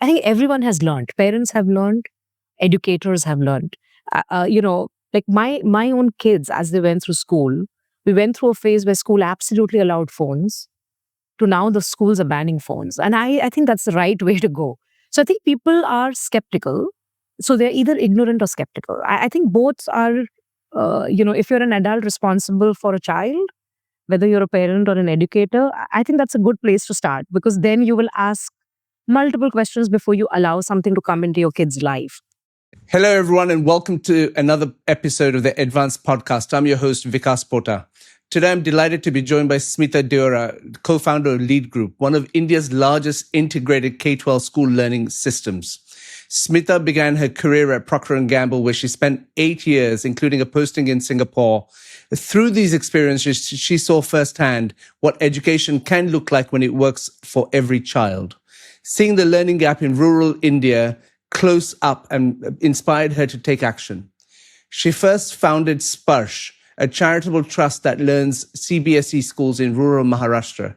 I think everyone has learned. Parents have learned, educators have learned. Like my own kids, as they went through school, we went through a phase where school absolutely allowed phones to now the schools are banning phones. And I think that's the right way to go. So I think people are skeptical. So they're either ignorant or skeptical. I think both are, if you're an adult responsible for a child, whether you're a parent or an educator, I think that's a good place to start, because then you will ask multiple questions before you allow something to come into your kid's life. Hello, everyone, and welcome to another episode of the EdVance Podcast. I'm your host, Vikas Pota. Today, I'm delighted to be joined by Smita Deorah, co-founder of Lead Group, one of India's largest integrated K-12 school learning systems. Smita began her career at Procter & Gamble, where she spent 8 years, including a posting in Singapore. Through these experiences, she saw firsthand what education can look like when it works for every child. Seeing the learning gap in rural India close up and inspired her to take action. She first founded Sparsh, a charitable trust that learns CBSE schools in rural Maharashtra.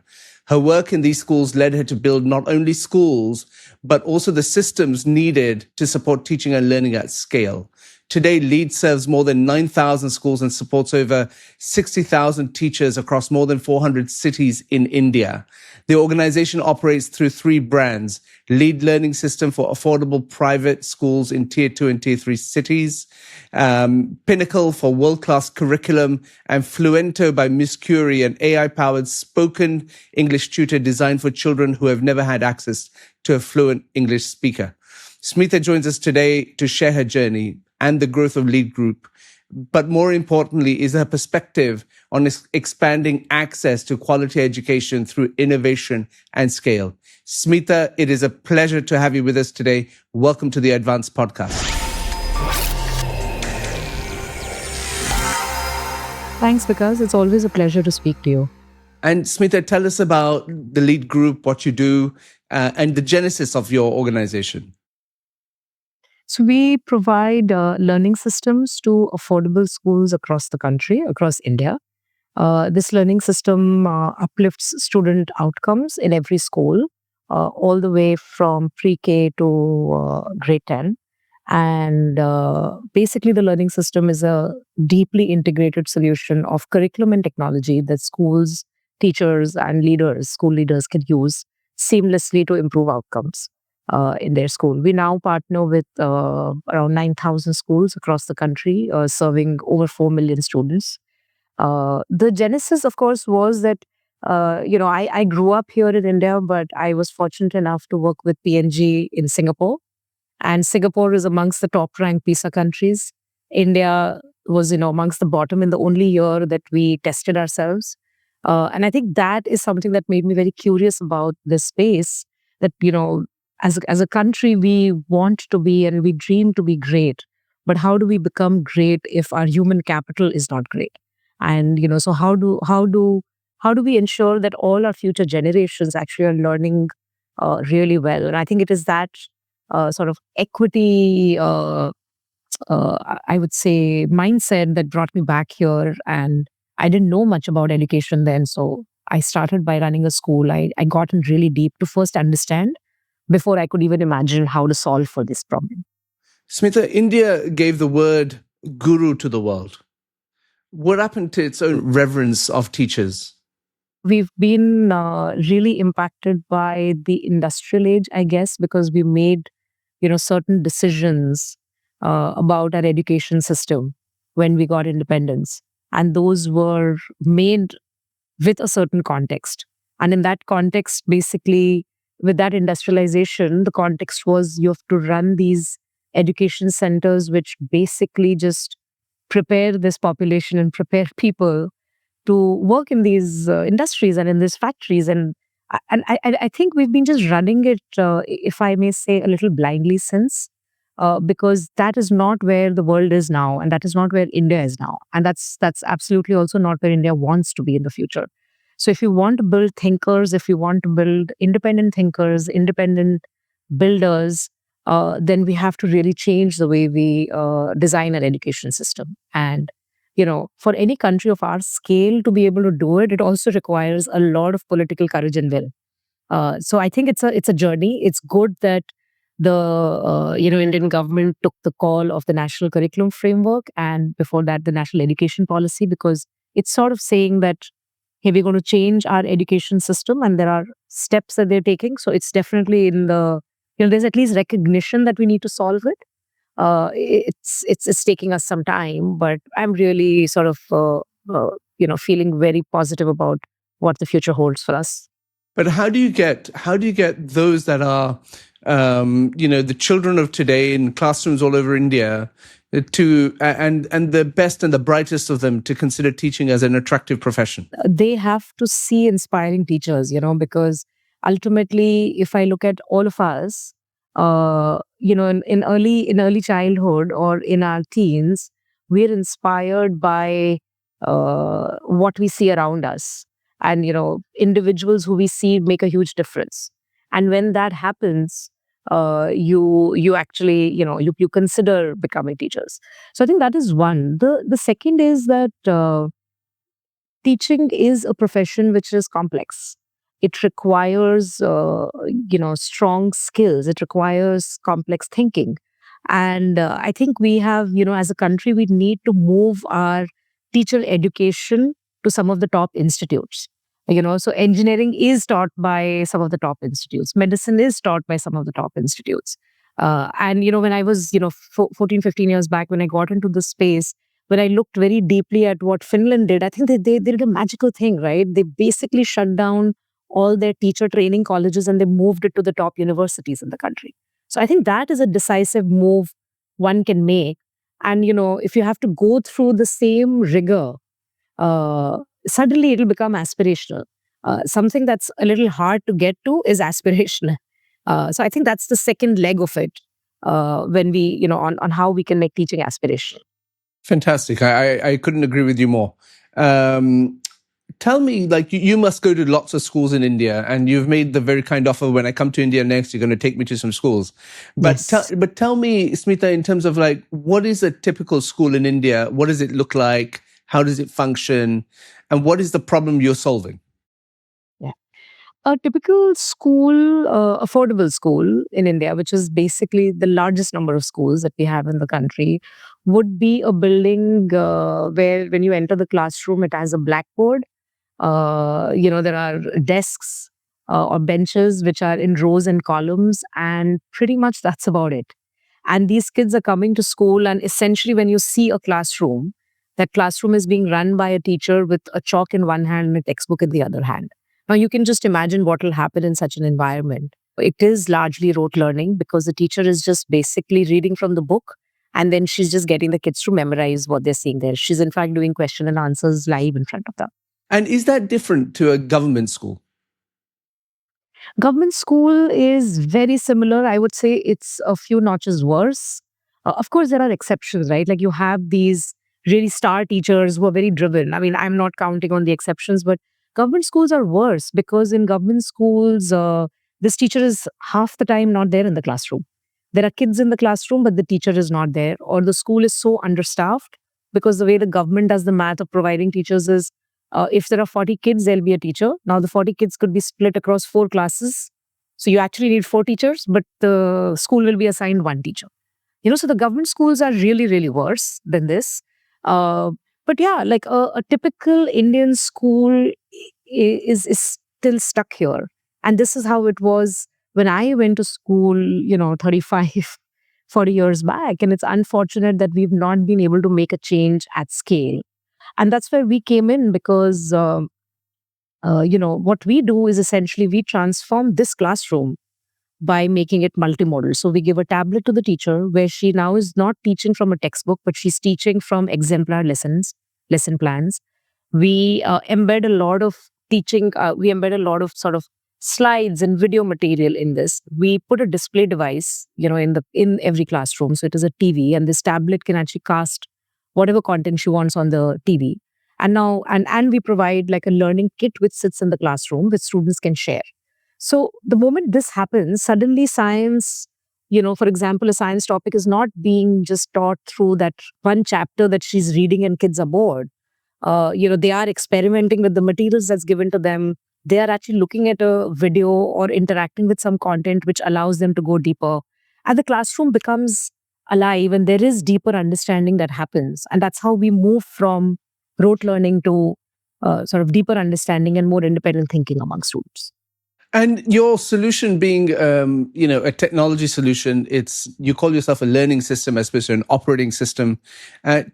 Her work in these schools led her to build not only schools, but also the systems needed to support teaching and learning at scale. Today, Lead serves more than 9,000 schools and supports over 60,000 teachers across more than 400 cities in India. The organization operates through 3 brands: Lead Learning System for affordable private schools in Tier 2 and Tier 3 cities, Pinnacle for world-class curriculum, and Fluento by Miss Curie, an AI-powered spoken English tutor designed for children who have never had access to a fluent English speaker. Smita joins us today to share her journey and the growth of Lead Group, but more importantly is her perspective on expanding access to quality education through innovation and scale. Smita, it is a pleasure to have you with us today. Welcome to the EdVance Podcast. Thanks, Vikas. It's always a pleasure to speak to you. And Smita, tell us about the Lead Group, what you do, and the genesis of your organization. So we provide learning systems to affordable schools across the country, across India. This learning system uplifts student outcomes in every school, all the way from pre-K to grade 10. And basically, the learning system is a deeply integrated solution of curriculum and technology that schools, teachers, and leaders, school leaders can use seamlessly to improve outcomes in their school. We now partner with around 9,000 schools across the country, serving over 4 million students. The genesis, of course, was that, I grew up here in India, but I was fortunate enough to work with P&G in Singapore. And Singapore is amongst the top ranked PISA countries. India was, amongst the bottom in the only year that we tested ourselves. And I think that is something that made me very curious about this space, that, as a country, we want to be and we dream to be great. But how do we become great if our human capital is not great? And, so how do we ensure that all our future generations actually are learning really well? And I think it is that sort of equity, I would say, mindset that brought me back here. And I didn't know much about education then. So I started by running a school. I got in really deep to first understand before I could even imagine how to solve for this problem. Smita, India gave the word guru to the world. What happened to its own reverence of teachers? We've been really impacted by the industrial age, I guess, because we made, certain decisions about our education system when we got independence. And those were made with a certain context. And in that context, basically, with that industrialization, the context was you have to run these education centers, which basically just prepare this population and prepare people to work in these industries and in these factories. And I think we've been just running it, if I may say, a little blindly since, because that is not where the world is now, and that is not where India is now. And that's absolutely also not where India wants to be in the future. So if you want to build thinkers, if you want to build independent thinkers, independent builders, then we have to really change the way we design our education system. And, for any country of our scale to be able to do it, it also requires a lot of political courage and will. So I think it's a journey. It's good that Indian government took the call of the national curriculum framework, and before that, the national education policy, because it's sort of saying that, hey, we're going to change our education system, and there are steps that they're taking. So it's definitely in there's at least recognition that we need to solve it. It's taking us some time, but I'm really sort of feeling very positive about what the future holds for us. But how do you get those that are the children of today in classrooms all over India to and the best and the brightest of them to consider teaching as an attractive profession? They have to see inspiring teachers, because ultimately, if I look at all of us, in early childhood or in our teens, we're inspired by what we see around us, and individuals who we see make a huge difference. And when that happens, you actually you consider becoming teachers. So I think that is one. The second is that teaching is a profession which is complex. It requires, strong skills. It requires complex thinking. And I think we have, as a country, we need to move our teacher education to some of the top institutes. So engineering is taught by some of the top institutes. Medicine is taught by some of the top institutes. And, when I was, 14, 15 years back, when I got into this space, when I looked very deeply at what Finland did, I think they did a magical thing, right? They basically shut down all their teacher training colleges and they moved it to the top universities in the country. So I think that is a decisive move one can make. And, if you have to go through the same rigor, suddenly it'll become aspirational. Something that's a little hard to get to is aspirational. So I think that's the second leg of it when we, on how we can make teaching aspirational. Fantastic. I couldn't agree with you more. Tell me, like, you must go to lots of schools in India, and you've made the very kind offer, when I come to India next, you're going to take me to some schools. But, Yes. but tell me, Smita, in terms of like, what is a typical school in India? What does it look like? How does it function? And what is the problem you're solving? Yeah. A typical school, affordable school in India, which is basically the largest number of schools that we have in the country, would be a building where when you enter the classroom, it has a blackboard. There are desks or benches which are in rows and columns, and pretty much that's about it. And these kids are coming to school, and essentially, when you see a classroom, that classroom is being run by a teacher with a chalk in one hand and a textbook in the other hand. Now, you can just imagine what will happen in such an environment. It is largely rote learning because the teacher is just basically reading from the book, and then she's just getting the kids to memorize what they're seeing there. She's, in fact, doing question and answers live in front of them. And is that different to a government school? Government school is very similar. I would say it's a few notches worse. Of course, there are exceptions, right? Like you have these really star teachers who are very driven. I mean, I'm not counting on the exceptions, but government schools are worse because in government schools, this teacher is half the time not there in the classroom. There are kids in the classroom, but the teacher is not there, or the school is so understaffed because the way the government does the math of providing teachers is if there are 40 kids, there'll be a teacher. Now, the 40 kids could be split across 4 classes. So you actually need 4 teachers, but the school will be assigned 1 teacher. So the government schools are really, really worse than this. But yeah, like a typical Indian school is still stuck here. And this is how it was when I went to school, 35, 40 years back. And it's unfortunate that we've not been able to make a change at scale. And that's where we came in because, what we do is essentially we transform this classroom by making it multimodal. So we give a tablet to the teacher where she now is not teaching from a textbook, but she's teaching from exemplar lesson plans. We embed a lot of teaching, we embed a lot of sort of slides and video material in this. We put a display device, in every classroom. So it is a TV, and this tablet can actually cast whatever content she wants on the TV. And now, and we provide like a learning kit which sits in the classroom which students can share. So the moment this happens, suddenly science, for example, a science topic is not being just taught through that one chapter that she's reading and kids are bored. They are experimenting with the materials that's given to them. They are actually looking at a video or interacting with some content which allows them to go deeper. And the classroom becomes alive and there is deeper understanding that happens. And that's how we move from rote learning to sort of deeper understanding and more independent thinking among students. And your solution being, a technology solution, you call yourself a learning system as opposed to an operating system.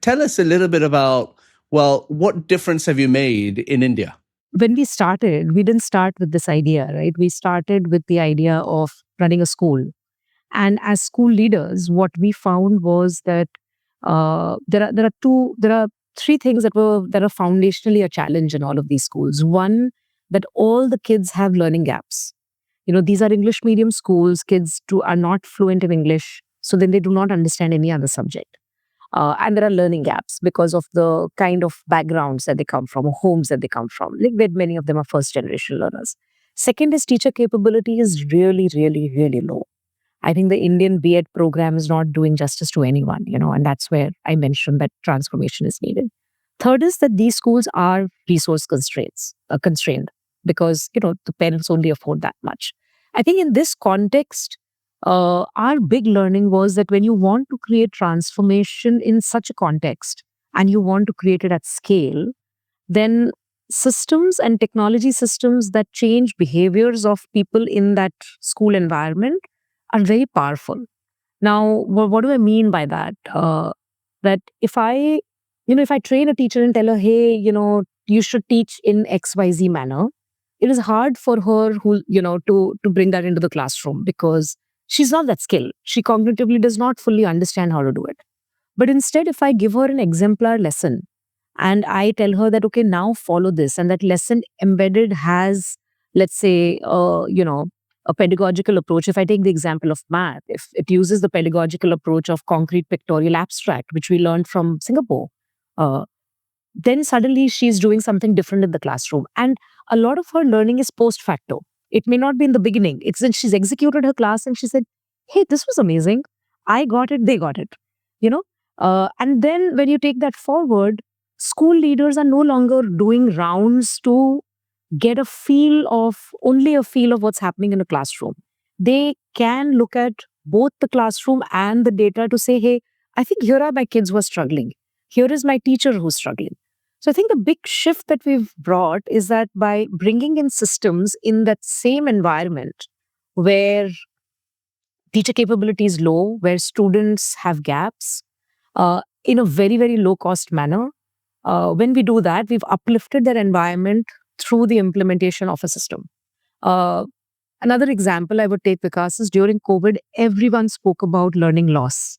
Tell us a little bit about, well, what difference have you made in India? When we started, we didn't start with this idea, right? We started with the idea of running a school. And as school leaders, what we found was that there are three things that are foundationally a challenge in all of these schools. One, that all the kids have learning gaps. These are English medium schools. Kids are not fluent in English, so then they do not understand any other subject. And there are learning gaps because of the kind of backgrounds that they come from, or homes that they come from. Like many of them are first generation learners. Second is teacher capability is really, really, really low. I think the Indian B.Ed program is not doing justice to anyone, and that's where I mentioned that transformation is needed. Third is that these schools are resource constrained because, the parents only afford that much. I think in this context, our big learning was that when you want to create transformation in such a context and you want to create it at scale, then systems and technology systems that change behaviors of people in that school environment are very powerful. Now, what do I mean by that? That if I train a teacher and tell her, hey, you should teach in XYZ manner, it is hard for her to bring that into the classroom because she's not that skilled. She cognitively does not fully understand how to do it. But instead, if I give her an exemplar lesson and I tell her that, okay, now follow this, and that lesson embedded has, let's say, a pedagogical approach. If I take the example of math, if it uses the pedagogical approach of concrete pictorial abstract, which we learned from Singapore, uh, then suddenly she's doing something different in the classroom. And a lot of her learning is post facto. It may not be in the beginning. It's that she's executed her class and she said, hey, this was amazing. I got it, they got it. You know? And then when you take that forward, school leaders are no longer doing rounds to get only a feel of what's happening in a classroom. They can look at both the classroom and the data to say, hey, I think here are my kids who are struggling. Here is my teacher who's struggling. So I think the big shift that we've brought is that by bringing in systems in that same environment where teacher capability is low, where students have gaps, in a very, very low cost manner, when we do that, we've uplifted their environment through the implementation of a system. Uh, Another example I would take, Vikas, is during COVID, everyone spoke about learning loss.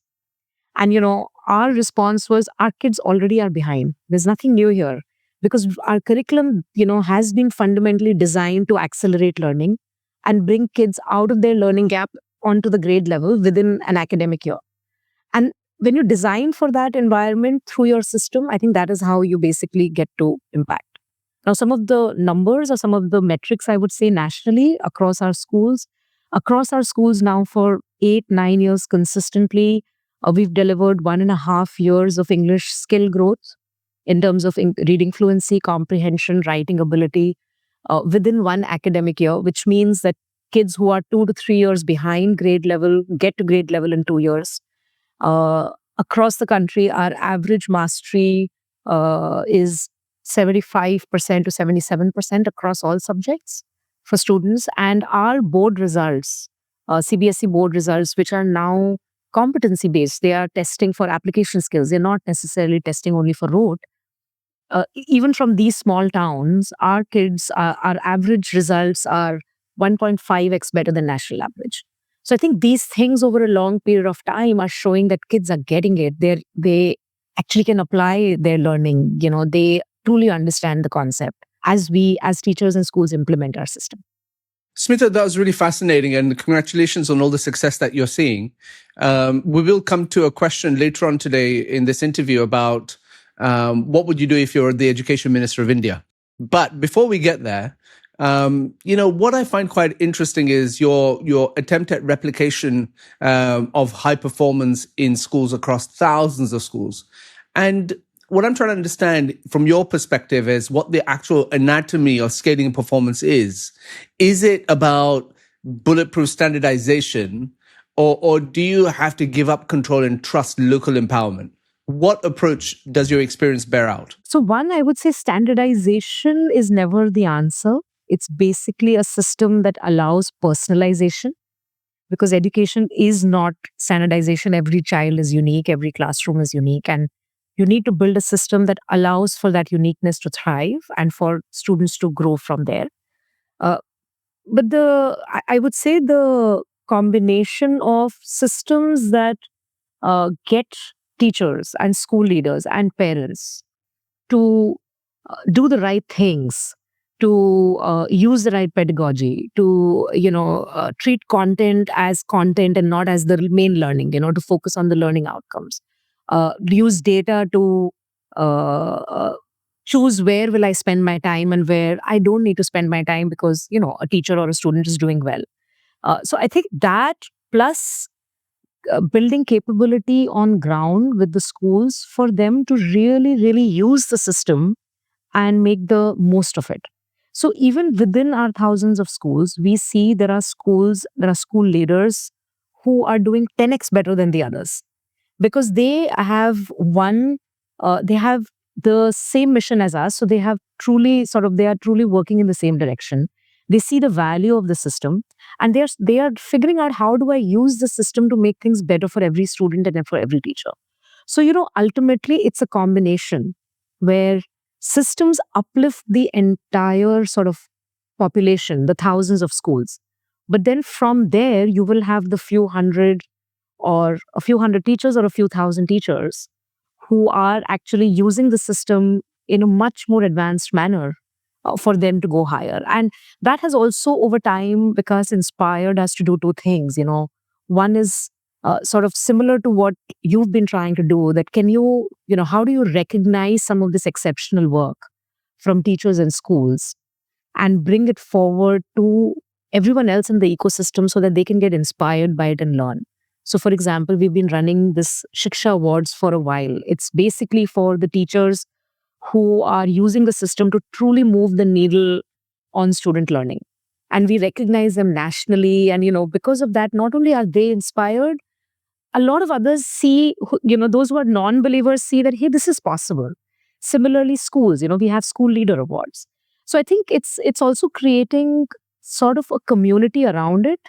And, our response was our kids already are behind. There's nothing new here because our curriculum, has been fundamentally designed to accelerate learning and bring kids out of their learning gap onto the grade level within an academic year. And when you design for that environment through your system, I think that is how you basically get to impact. Now, some of the numbers or some of the metrics I would say nationally across our schools now for 8-9 years consistently, we've delivered 1.5 years of English skill growth in terms of reading fluency, comprehension, writing ability within one academic year, which means that kids who are 2 to 3 years behind grade level get to grade level in 2 years. Across the country, our average mastery is 75% to 77% across all subjects for students. And our board results, CBSE board results, which are now competency based, they are testing for application skills. They're not necessarily testing only for rote. Even from these small towns, our kids, our average results are 1.5x better than national average. So I think these things over a long period of time are showing that kids are getting it. They actually can apply their learning. They truly understand the concept as we, as teachers and schools, implement our system. Smita, that was really fascinating, and congratulations on all the success that you're seeing. We will come to a question later on today in this interview about what would you do if you're the Education Minister of India. But before we get there, what I find quite interesting is your attempt at replication of high performance in schools across thousands of schools. And what I'm trying to understand from your perspective is what the actual anatomy of scaling and performance is. Is it about bulletproof standardization, or do you have to give up control and trust local empowerment? What approach does your experience bear out? So, one, I would say standardization is never the answer. It's basically a system that allows personalization, because education is not standardization. Every child is unique, every classroom is unique, and you need to build a system that allows for that uniqueness to thrive and for students to grow from there. Uh, but I would say the combination of systems that get teachers and school leaders and parents to do the right things, to use the right pedagogy, to treat content as content and not as the main learning, to focus on the learning outcomes, use data to choose where will I spend my time and where I don't need to spend my time because a teacher or a student is doing well. So I think that plus building capability on ground with the schools for them to really use the system and make the most of it. So even within our thousands of schools, we see there are school leaders who are doing 10x better than the others, because they have the same mission as us. So they are truly working in the same direction. They see the value of the system, and they are figuring out, how do I use the system to make things better for every student and for every teacher. So, ultimately it's a combination where systems uplift the entire sort of population, the thousands of schools. But then from there, you will have the few hundred teachers or a few thousand teachers who are actually using the system in a much more advanced manner for them to go higher. And that has also over time, because inspired us to do two things. One is sort of similar to what you've been trying to do, that how do you recognize some of this exceptional work from teachers and schools and bring it forward to everyone else in the ecosystem so that they can get inspired by it and learn. So, for example, we've been running this Shiksha Awards for a while. It's basically for the teachers who are using the system to truly move the needle on student learning. And we recognize them nationally. And, because of that, not only are they inspired, a lot of others see, those who are non-believers see that, hey, this is possible. Similarly, schools, we have school leader awards. So I think it's also creating sort of a community around it.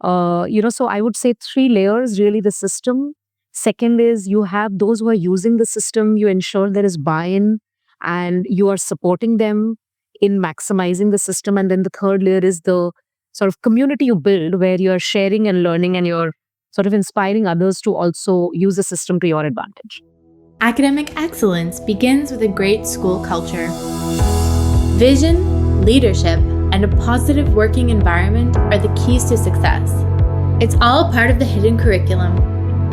So I would say three layers, really: the system. Second is you have those who are using the system, you ensure there is buy-in and you are supporting them in maximizing the system. And then the third layer is the sort of community you build where you're sharing and learning and you're sort of inspiring others to also use the system to your advantage. Academic excellence begins with a great school culture. Vision, leadership, and a positive working environment are the keys to success. It's all part of the hidden curriculum.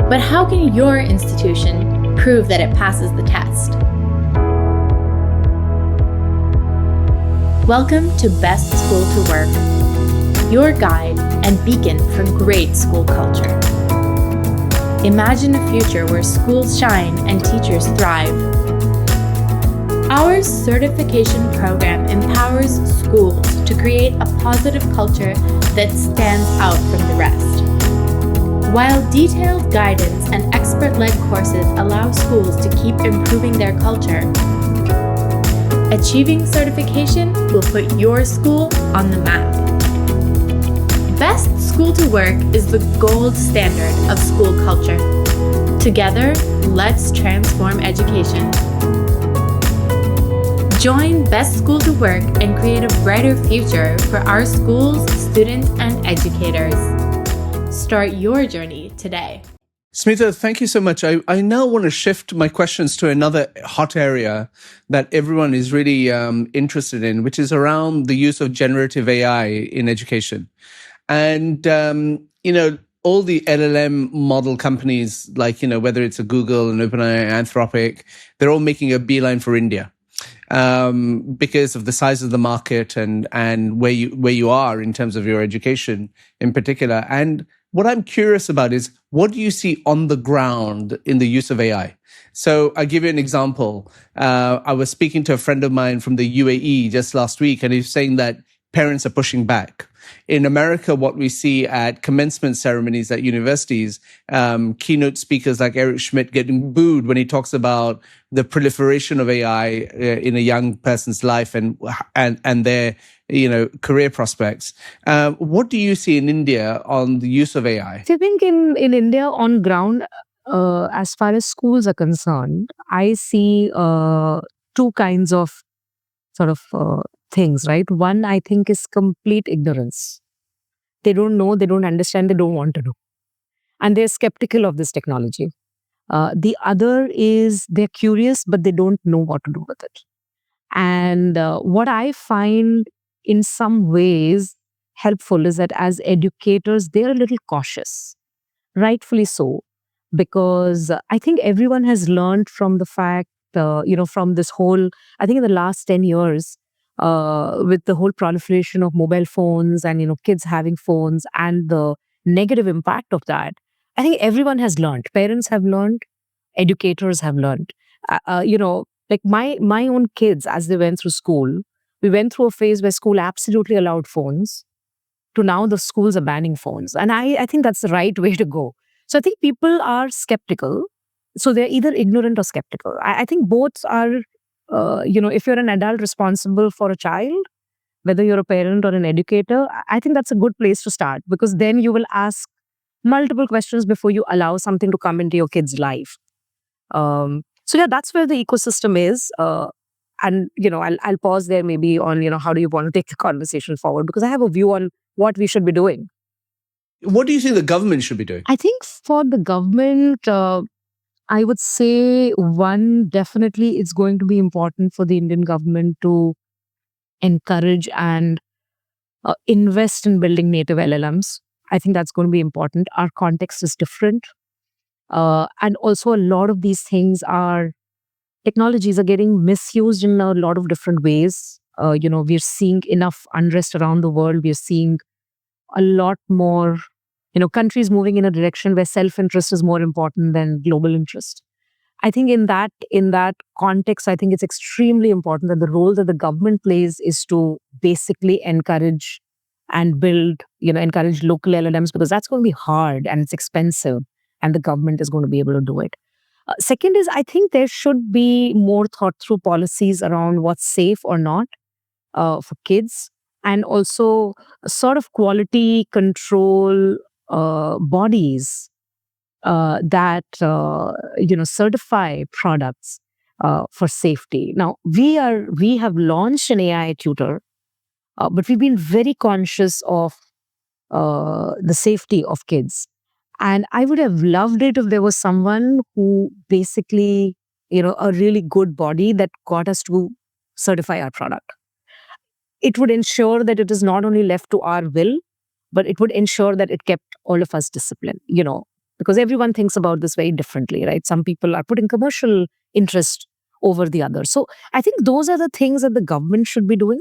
But how can your institution prove that it passes the test? Welcome to Best School to Work, your guide and beacon for great school culture. Imagine a future where schools shine and teachers thrive. Our certification program empowers schools to create a positive culture that stands out from the rest. While detailed guidance and expert-led courses allow schools to keep improving their culture, achieving certification will put your school on the map. Best School to Work is the gold standard of school culture. Together, let's transform education. Join Best School to Work and create a brighter future for our schools, students, and educators. Start your journey today. Smita, thank you so much. I now want to shift my questions to another hot area that everyone is really interested in, which is around the use of generative AI in education. And, all the LLM model companies, like, whether it's a Google, an OpenAI, Anthropic, they're all making a beeline for India. Because of the size of the market and where you are in terms of your education in particular. And what I'm curious about is, what do you see on the ground in the use of AI? So I'll give you an example. I was speaking to a friend of mine from the UAE just last week, and he's saying that parents are pushing back. In America, what we see at commencement ceremonies at universities, keynote speakers like Eric Schmidt getting booed when he talks about the proliferation of AI in a young person's life and their career prospects. What do you see in India on the use of AI? So I think in India on ground, as far as schools are concerned, I see two kinds of sort of things, right? One, I think, is complete ignorance. They don't know, they don't understand, they don't want to know. And they're skeptical of this technology. The other is they're curious, but they don't know what to do with it. And what I find in some ways helpful is that as educators, they're a little cautious, rightfully so, because I think everyone has learned from the fact, from this whole, I think in the last 10 years, with the whole proliferation of mobile phones and, kids having phones and the negative impact of that, I think everyone has learned. Parents have learned, educators have learned. Like my own kids, as they went through school, we went through a phase where school absolutely allowed phones to now the schools are banning phones. And I think that's the right way to go. So I think people are skeptical. So they're either ignorant or skeptical. I think both are, if you're an adult responsible for a child, whether you're a parent or an educator, I think that's a good place to start, because then you will ask multiple questions before you allow something to come into your kid's life. So yeah, that's where the ecosystem is. And I'll pause there maybe on how do you want to take the conversation forward, because I have a view on what we should be doing. What do you think the government should be doing? I think for the government, I would say one, definitely it's going to be important for the Indian government to encourage and invest in building native LLMs. I think that's going to be important. Our context is different. And also a lot of these technologies are getting misused in a lot of different ways. We're seeing enough unrest around the world. We're seeing a lot more, countries moving in a direction where self-interest is more important than global interest. I think in that context, I think it's extremely important that the role that the government plays is to basically encourage and build, encourage local LLMs, because that's going to be hard and it's expensive, and the government is going to be able to do it. Second is, I think there should be more thought through policies around what's safe or not for kids, and also sort of quality control bodies that certify products for safety. Now we have launched an AI tutor, but we've been very conscious of the safety of kids. And I would have loved it if there was someone who basically, a really good body that got us to certify our product. It would ensure that it is not only left to our will, but it would ensure that it kept all of us disciplined, because everyone thinks about this very differently, right? Some people are putting commercial interest over the other. So I think those are the things that the government should be doing.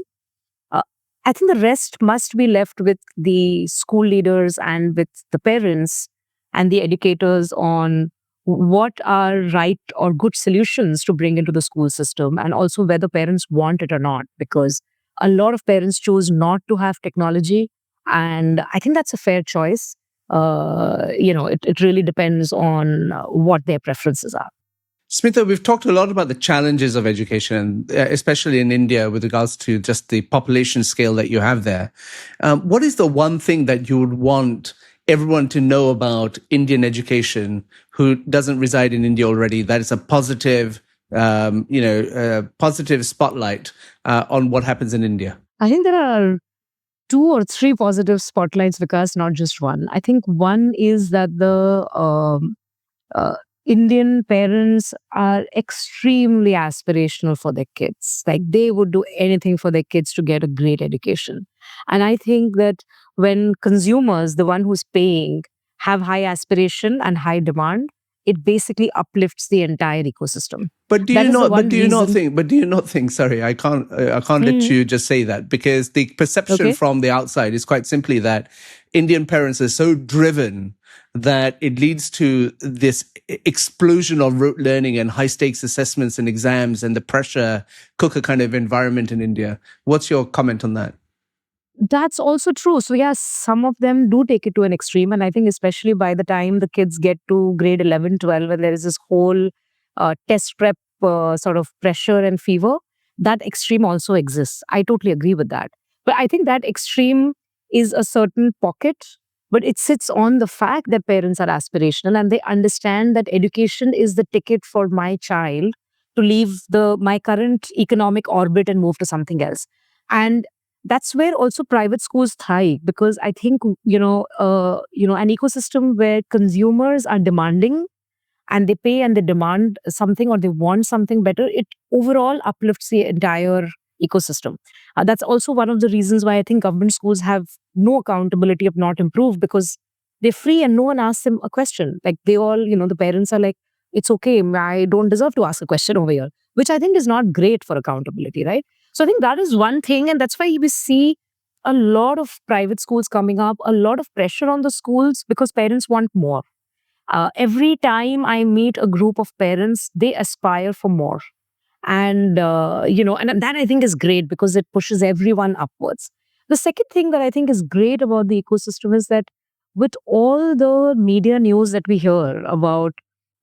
I think the rest must be left with the school leaders and with the parents and the educators on what are right or good solutions to bring into the school system, and also whether parents want it or not, because a lot of parents choose not to have technology. And I think that's a fair choice. It really depends on what their preferences are. Smita, we've talked a lot about the challenges of education, especially in India with regards to just the population scale that you have there. What is the one thing that you would want everyone to know about Indian education who doesn't reside in India already, that is a positive, positive spotlight on what happens in India? I think there are 2 or 3 positive spotlights, Vikas, not just one. I think one is that the Indian parents are extremely aspirational for their kids. Like, they would do anything for their kids to get a great education. And I think that when consumers, the one who's paying, have high aspiration and high demand, it basically uplifts the entire ecosystem. But do you not? But do you not think? But do you not think? Sorry, I can't let you just say that, because the perception from the outside is quite simply that Indian parents are so driven that it leads to this explosion of rote learning and high stakes assessments and exams and the pressure cooker kind of environment in India. What's your comment on that? That's also true. So, yes, some of them do take it to an extreme. And I think, especially by the time the kids get to grade 11, 12, and there is this whole test prep sort of pressure and fever, that extreme also exists. I totally agree with that. But I think that extreme is a certain pocket, but it sits on the fact that parents are aspirational and they understand that education is the ticket for my child to leave my current economic orbit and move to something else. And that's where also private schools thrive, because I think an ecosystem where consumers are demanding and they pay and they demand something or they want something better, it overall uplifts the entire ecosystem. That's also one of the reasons why I think government schools have no accountability of not improved, because they're free and no one asks them a question. Like they all, the parents are like, it's okay, I don't deserve to ask a question over here, which I think is not great for accountability, right? So I think that is one thing. And that's why we see a lot of private schools coming up, a lot of pressure on the schools because parents want more. Every time I meet a group of parents, they aspire for more. And that I think is great because it pushes everyone upwards. The second thing that I think is great about the ecosystem is that with all the media news that we hear about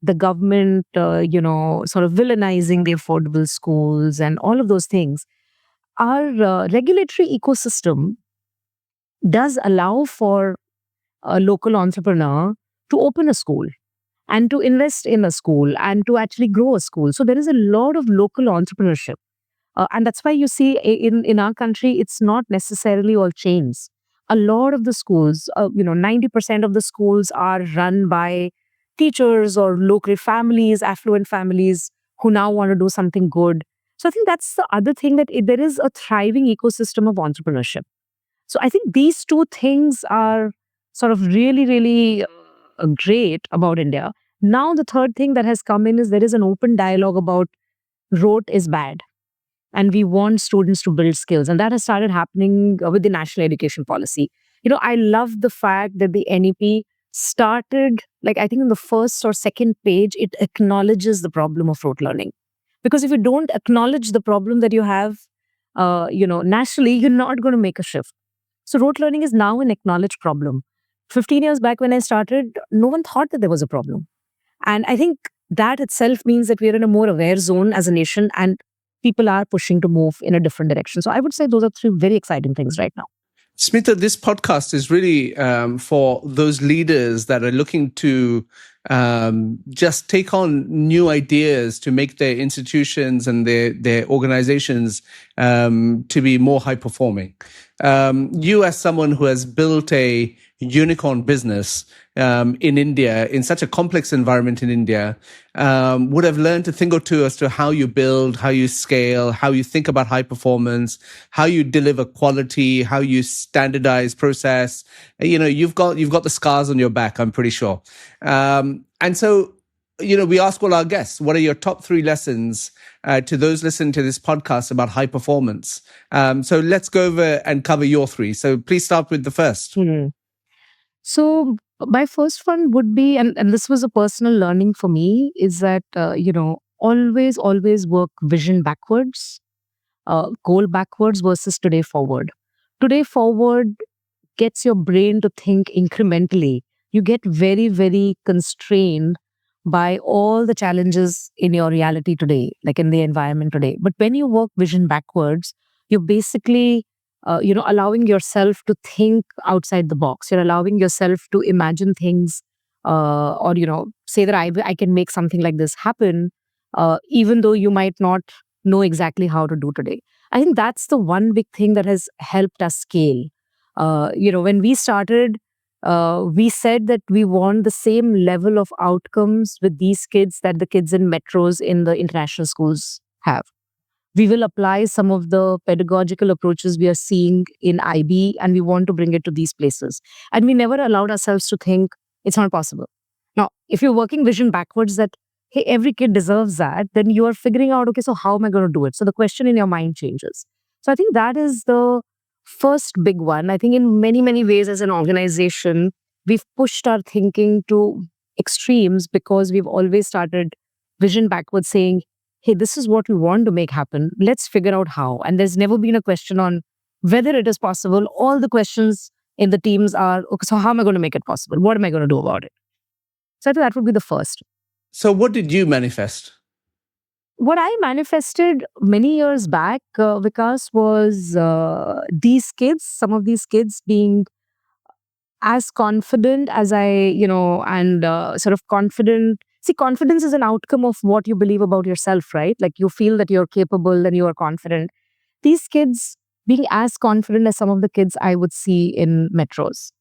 the government, sort of villainizing the affordable schools and all of those things, our regulatory ecosystem does allow for a local entrepreneur to open a school and to invest in a school and to actually grow a school. So there is a lot of local entrepreneurship. And that's why you see in our country, it's not necessarily all chains. A lot of the schools, 90% of the schools are run by teachers or local families, affluent families who now want to do something good. So I think that's the other thing, that there is a thriving ecosystem of entrepreneurship. So I think these two things are sort of really, really great about India. Now, the third thing that has come in is there is an open dialogue about rote is bad. And we want students to build skills. And that has started happening with the national education policy. I love the fact that the NEP started, like, I think in the first or second page, it acknowledges the problem of rote learning. Because if you don't acknowledge the problem that you have, nationally, you're not going to make a shift. So rote learning is now an acknowledged problem. 15 years back when I started, no one thought that there was a problem. And I think that itself means that we're in a more aware zone as a nation and people are pushing to move in a different direction. So I would say those are three very exciting things right now. Smita, this podcast is really for those leaders that are looking to just take on new ideas to make their institutions and their organizations to be more high performing. You, as someone who has built a unicorn business in India, in such a complex environment in India, would have learned a thing or two as to how you build, how you scale, how you think about high performance, how you deliver quality, how you standardize process. You've got the scars on your back, I'm pretty sure. And so, we ask all our guests, what are your top 3 lessons to those listening to this podcast about high performance? So let's go over and cover your 3. So please start with the first. So my first one would be, and this was a personal learning for me, is that, always work vision backwards, goal backwards versus today forward. Today forward gets your brain to think incrementally. You get very, very constrained by all the challenges in your reality today, like in the environment today. But when you work vision backwards, you're basically, allowing yourself to think outside the box. You're allowing yourself to imagine things, or, say that I can make something like this happen, even though you might not know exactly how to do today. I think that's the one big thing that has helped us scale. When we started, we said that we want the same level of outcomes with these kids that the kids in metros in the international schools have. We will apply some of the pedagogical approaches we are seeing in IB, and we want to bring it to these places. And we never allowed ourselves to think it's not possible. Now, if you're working vision backwards that, hey, every kid deserves that, then you are figuring out, okay, so how am I going to do it? So the question in your mind changes. So I think that is the first big one. I think in many, many ways as an organization, we've pushed our thinking to extremes because we've always started vision backwards saying, hey, this is what we want to make happen. Let's figure out how. And there's never been a question on whether it is possible. All the questions in the teams are, okay, so how am I going to make it possible? What am I going to do about it? So I think that would be the first. So what did you manifest? What I manifested many years back, Vikas, was these kids, some of these kids being as confident as and sort of confident. See, confidence is an outcome of what you believe about yourself, right? Like you feel that you're capable and you are confident. These kids being as confident as some of the kids I would see in metros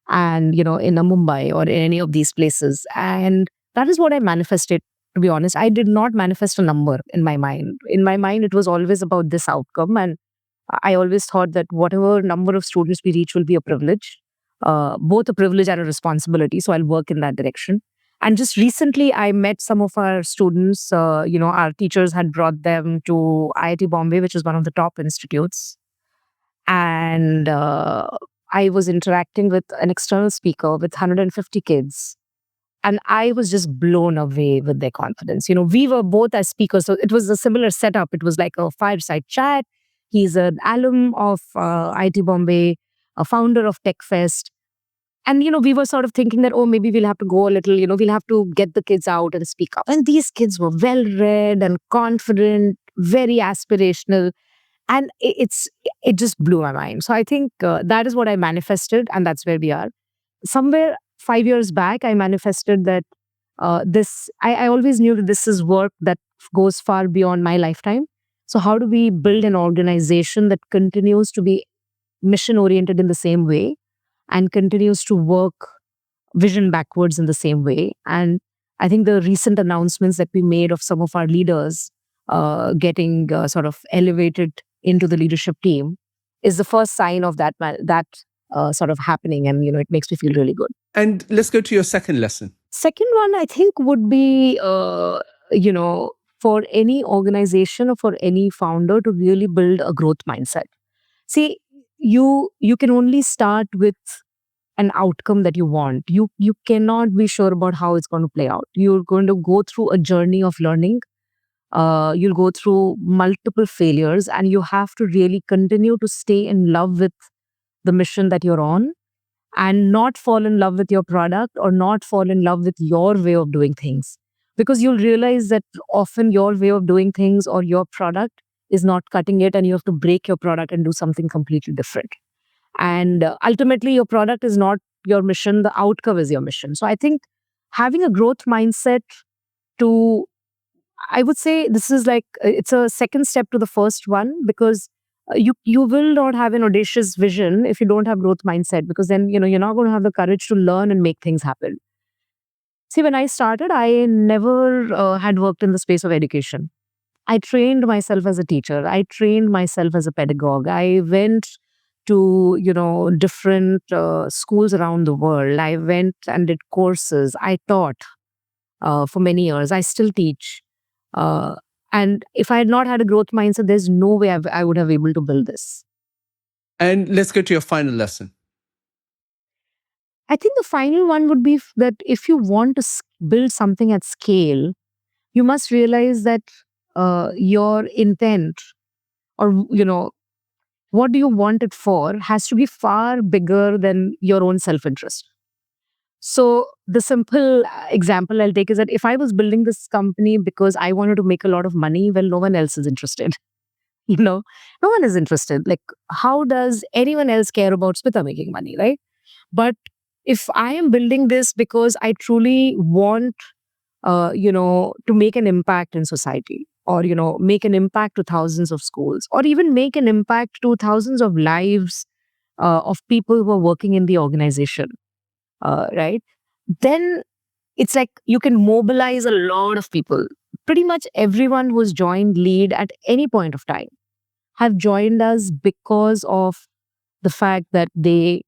and, in a Mumbai or in any of these places. And that is what I manifested, to be honest. I did not manifest a number in my mind. In my mind, it was always about this outcome. And I always thought that whatever number of students we reach will be a privilege, both a privilege and a responsibility. So I'll work in that direction. And just recently, I met some of our students. Our teachers had brought them to IIT Bombay, which is one of the top institutes. And I was interacting with an external speaker with 150 kids. And I was just blown away with their confidence. We were both as speakers. So it was a similar setup. It was like a fireside chat. He's an alum of IIT Bombay, a founder of Tech Fest. And, we were sort of thinking that, oh, maybe we'll have to go a little, we'll have to get the kids out and speak up. And these kids were well read and confident, very aspirational. And it just blew my mind. So I think that is what I manifested. And that's where we are. Somewhere 5 years back, I manifested that I always knew that this is work that goes far beyond my lifetime. So how do we build an organization that continues to be mission oriented in the same way and continues to work vision backwards in the same way? And I think the recent announcements that we made of some of our leaders getting sort of elevated into the leadership team is the first sign of that sort of happening. And, it makes me feel really good. And let's go to your second lesson. Second one, I think, would be, for any organization or for any founder to really build a growth mindset. See, you can only start with an outcome that you want. You cannot be sure about how it's going to play out. You're going to go through a journey of learning. You'll go through multiple failures, and you have to really continue to stay in love with the mission that you're on and not fall in love with your product or not fall in love with your way of doing things. Because you'll realize that often your way of doing things or your product is not cutting it, and you have to break your product and do something completely different. And ultimately, your product is not your mission, the outcome is your mission. So I think having a growth mindset I would say this is like, it's a second step to the first one, because you will not have an audacious vision if you don't have growth mindset, because then, you're not going to have the courage to learn and make things happen. See, when I started, I never had worked in the space of education. I trained myself as a teacher. I trained myself as a pedagogue. I went to, different schools around the world. I went and did courses. I taught for many years. I still teach. And if I had not had a growth mindset, there's no way I would have able to build this. And let's go to your final lesson. I think the final one would be that if you want to build something at scale, you must realize that your intent, or, what do you want it for, has to be far bigger than your own self-interest. So the simple example I'll take is that if I was building this company because I wanted to make a lot of money, well, no one else is interested. No one is interested. Like, how does anyone else care about Smita making money, right? But if I am building this because I truly want, to make an impact in society, or, make an impact to thousands of schools, or even make an impact to thousands of lives of people who are working in the organization, right? Then it's like you can mobilize a lot of people. Pretty much everyone who's joined Lead at any point of time have joined us because of the fact that they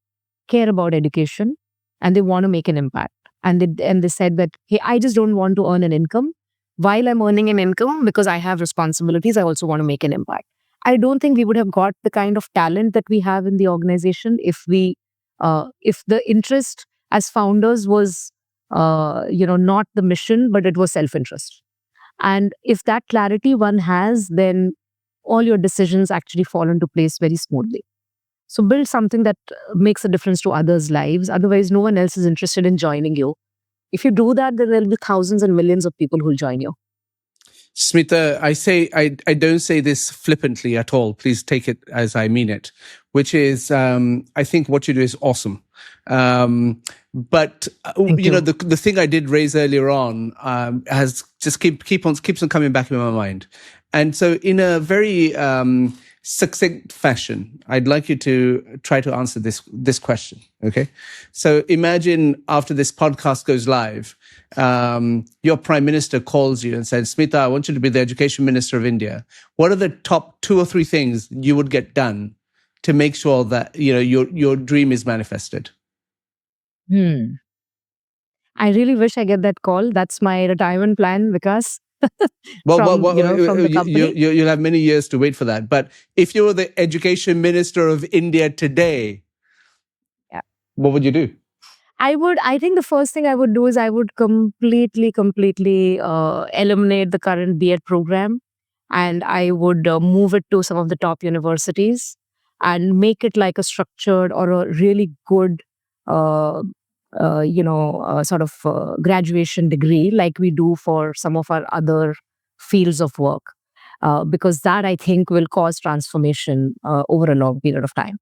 care about education and they want to make an impact. And they said that, hey, I just don't want to earn an income. While I'm earning an income, because I have responsibilities, I also want to make an impact. I don't think we would have got the kind of talent that we have in the organization if the interest as founders was, not the mission, but it was self-interest. And if that clarity one has, then all your decisions actually fall into place very smoothly. So build something that makes a difference to others' lives. Otherwise, no one else is interested in joining you. If you do that, then there'll be thousands and millions of people who'll join you. Smita, I don't say this flippantly at all. Please take it as I mean it, which is I think what you do is awesome. But you know, the thing I did raise earlier on has just keeps on coming back in my mind. And so in a very succinct fashion, I'd like you to try to answer this question. Okay. So imagine after this podcast goes live, your prime minister calls you and says, Smita, I want you to be the education minister of India. What are the top 2 or 3 things you would get done to make sure that, you know, your dream is manifested? I really wish I get that call. That's my retirement plan, Vikas. From the company. You'll have many years to wait for that. But if you were the education minister of India today, what would you do? I think the first thing I would do is I would completely eliminate the current B.Ed program, and I would move it to some of the top universities and make it like a structured or a really good, graduation degree like we do for some of our other fields of work. Because that, I think, will cause transformation over a long period of time.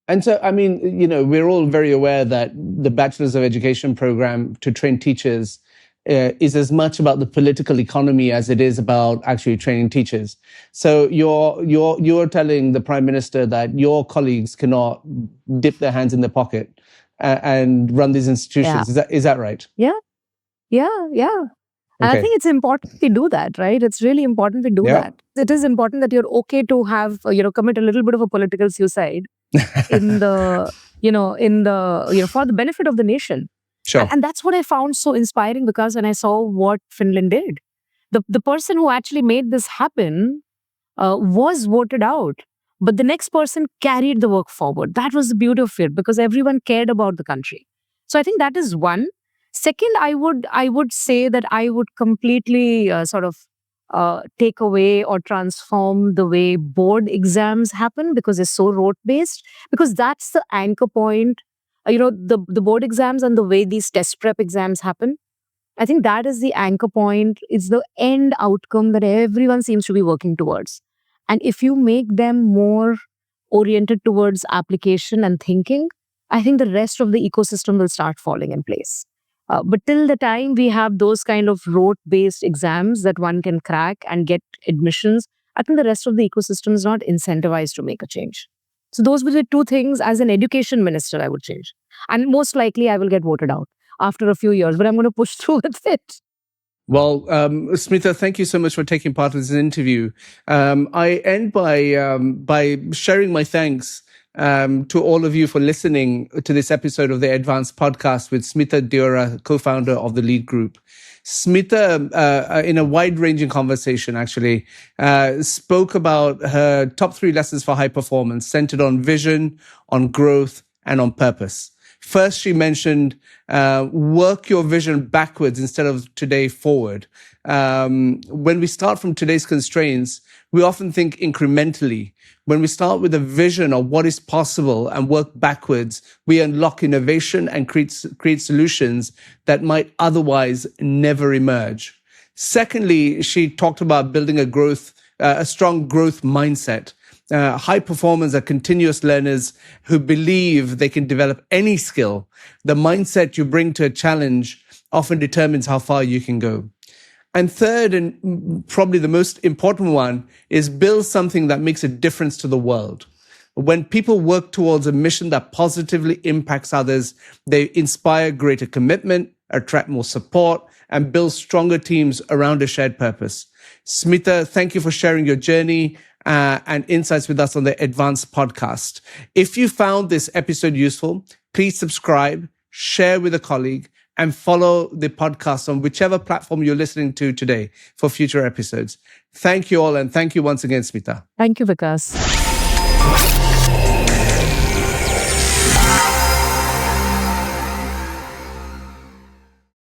And so, I mean, you know, we're all very aware that the Bachelor's of Education program to train teachers is as much about the political economy as it is about actually training teachers. So you're telling the Prime Minister that your colleagues cannot dip their hands in their pocket and run these institutions. Yeah. Is that right? Yeah. And I think it's important to do that, right? It's really important to do that. It is important that you're okay to have, commit a little bit of a political suicide in the, for the benefit of the nation. Sure. And that's what I found so inspiring, because when I saw what Finland did, the person who actually made this happen was voted out. But the next person carried the work forward. That was the beauty of it, because everyone cared about the country. So I think that is one. Second, I would say that I would completely take away or transform the way board exams happen, because it's so rote-based, because that's the anchor point. The board exams and the way these test prep exams happen, I think that is the anchor point. It's the end outcome that everyone seems to be working towards. And if you make them more oriented towards application and thinking, I think the rest of the ecosystem will start falling in place. But till the time we have those kind of rote-based exams that one can crack and get admissions, I think the rest of the ecosystem is not incentivized to make a change. So those would be 2 things as an education minister I would change. And most likely I will get voted out after a few years, but I'm going to push through with it. Well, Smita, thank you so much for taking part in this interview. I end by sharing my thanks to all of you for listening to this episode of the EdVance Podcast with Smita Deorah, co-founder of the Lead Group. Smita, in a wide-ranging conversation, actually, spoke about her top 3 lessons for high performance, centered on vision, on growth, and on purpose. First, she mentioned work your vision backwards instead of today forward. When we start from today's constraints, we often think incrementally. When we start with a vision of what is possible and work backwards, we unlock innovation and create solutions that might otherwise never emerge. Secondly, she talked about building a strong growth mindset. High performers are continuous learners who believe they can develop any skill. The mindset you bring to a challenge often determines how far you can go. And third, and probably the most important one, is build something that makes a difference to the world. When people work towards a mission that positively impacts others, they inspire greater commitment, attract more support, and build stronger teams around a shared purpose. Smita, thank you for sharing your journey and insights with us on the EdVance Podcast. If you found this episode useful, please subscribe, share with a colleague, and follow the podcast on whichever platform you're listening to today for future episodes. Thank you all, and thank you once again, Smita. Thank you, Vikas.